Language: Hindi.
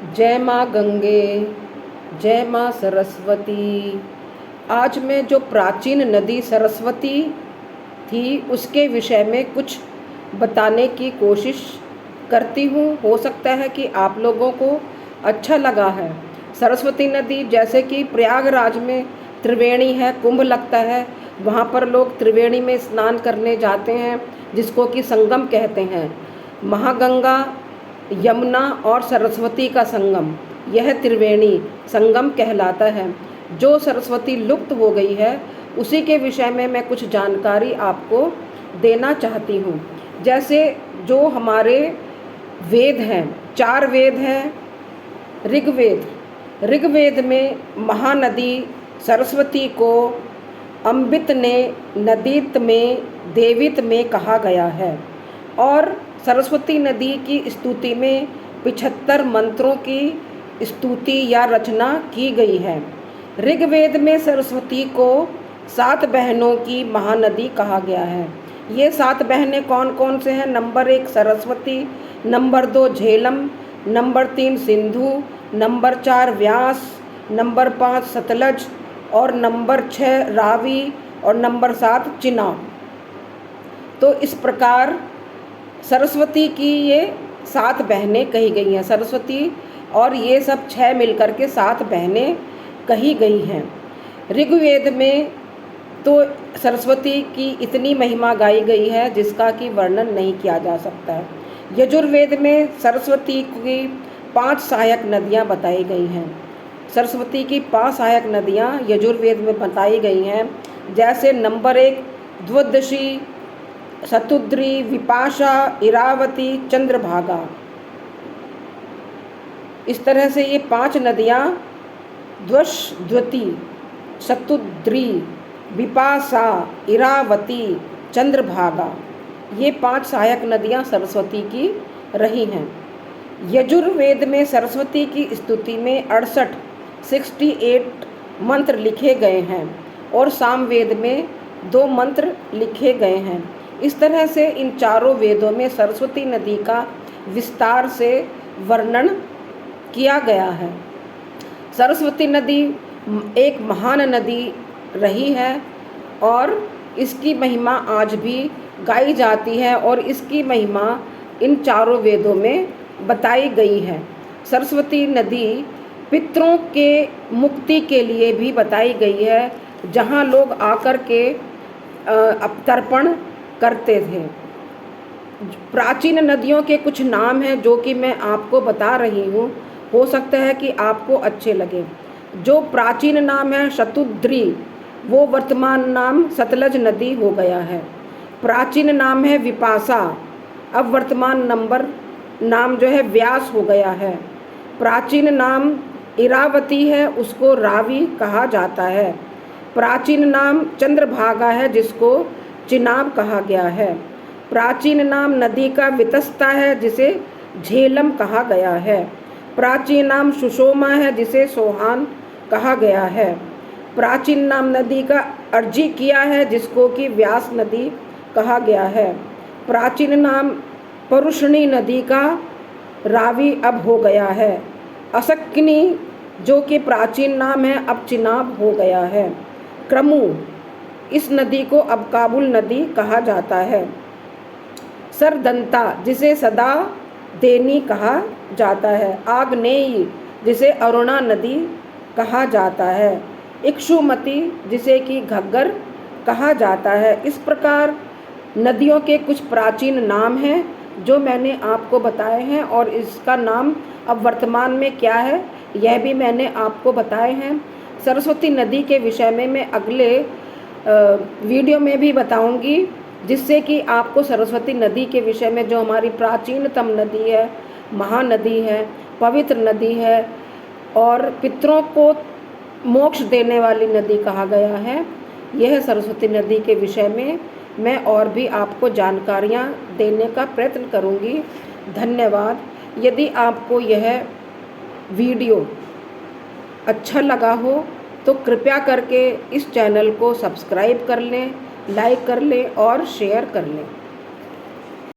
जय माँ गंगे, जय माँ सरस्वती। आज मैं जो प्राचीन नदी सरस्वती थी उसके विषय में कुछ बताने की कोशिश करती हूँ। हो सकता है कि आप लोगों को अच्छा लगा है। सरस्वती नदी जैसे कि प्रयागराज में त्रिवेणी है, कुंभ लगता है, वहाँ पर लोग त्रिवेणी में स्नान करने जाते हैं जिसको कि संगम कहते हैं। महागंगा, यमुना और सरस्वती का संगम, यह त्रिवेणी संगम कहलाता है। जो सरस्वती लुप्त हो गई है उसी के विषय में मैं कुछ जानकारी आपको देना चाहती हूँ। जैसे जो हमारे वेद हैं, 4 वेद हैं। ऋग्वेद में महानदी सरस्वती को अमृत ने नदीत में देवित में कहा गया है और सरस्वती नदी की स्तुति में 75 मंत्रों की स्तुति या रचना की गई है। ऋग्वेद में सरस्वती को 7 बहनों की महानदी कहा गया है। ये 7 बहनें कौन कौन से हैं? Number 1 Saraswati, number 2 Jhelum, number 3 Sindhu, number 4 व्यास, नंबर 5 सतलज और नंबर 6 रावी और नंबर 7 चिनाब। तो इस प्रकार सरस्वती की ये 7 बहनें कही गई हैं। सरस्वती और ये सब 6 मिलकर के 7 बहनें कही गई हैं। ऋग्वेद में तो सरस्वती की इतनी महिमा गाई गई है जिसका कि वर्णन नहीं किया जा सकता है। यजुर्वेद में सरस्वती की 5 सहायक नदियाँ बताई गई हैं। सरस्वती की 5 सहायक नदियाँ यजुर्वेद में बताई गई हैं। जैसे नंबर 1 द्वादशी, शतुद्री, विपाशा, इरावती, चंद्रभागा। इस तरह से ये 5 नदियाँ द्वती, शतुद्री, विपाशा, इरावती, चंद्रभागा, ये 5 सहायक नदियाँ सरस्वती की रही हैं। यजुर्वेद में सरस्वती की स्तुति में 68 मंत्र लिखे गए हैं और सामवेद में 2 मंत्र लिखे गए हैं। इस तरह से इन चारों वेदों में सरस्वती नदी का विस्तार से वर्णन किया गया है। सरस्वती नदी एक महान नदी रही है और इसकी महिमा आज भी गाई जाती है और इसकी महिमा इन चारों वेदों में बताई गई है। सरस्वती नदी पितरों के मुक्ति के लिए भी बताई गई है, जहाँ लोग आकर के तर्पण करते थे। प्राचीन नदियों के कुछ नाम हैं जो कि मैं आपको बता रही हूँ, हो सकता है कि आपको अच्छे लगे। जो प्राचीन नाम है शतुद्री, वो वर्तमान नाम सतलज नदी हो गया है। प्राचीन नाम है विपाशा, अब वर्तमान नाम जो है व्यास हो गया है। प्राचीन नाम इरावती है, उसको रावी कहा जाता है। प्राचीन नाम चंद्रभागा है जिसको चिनाब कहा गया है। प्राचीन नाम नदी का वितस्ता है जिसे झेलम कहा गया है। प्राचीन नाम सुषोमा है जिसे सोहान कहा गया है। प्राचीन नाम नदी का अर्जी किया है जिसको कि व्यास नदी कहा गया है। प्राचीन नाम परुषणी नदी का रावी अब हो गया है। असक्नी जो कि प्राचीन नाम है अब चिनाब हो गया है। क्रमु, इस नदी को अब काबुल नदी कहा जाता है। सरदंता जिसे सदा देनी कहा जाता है। आग्नेयी जिसे अरुणा नदी कहा जाता है। इक्षुमती जिसे कि घग्गर कहा जाता है। इस प्रकार नदियों के कुछ प्राचीन नाम हैं जो मैंने आपको बताए हैं और इसका नाम अब वर्तमान में क्या है यह भी मैंने आपको बताए हैं। सरस्वती नदी के विषय में मैं अगले वीडियो में भी बताऊंगी, जिससे कि आपको सरस्वती नदी के विषय में, जो हमारी प्राचीनतम नदी है, महानदी है, पवित्र नदी है और पितरों को मोक्ष देने वाली नदी कहा गया है, यह सरस्वती नदी के विषय में मैं और भी आपको जानकारियाँ देने का प्रयत्न करूँगी। धन्यवाद। यदि आपको यह वीडियो अच्छा लगा हो तो कृपया करके इस चैनल को सब्सक्राइब कर लें, लाइक कर लें और शेयर कर लें।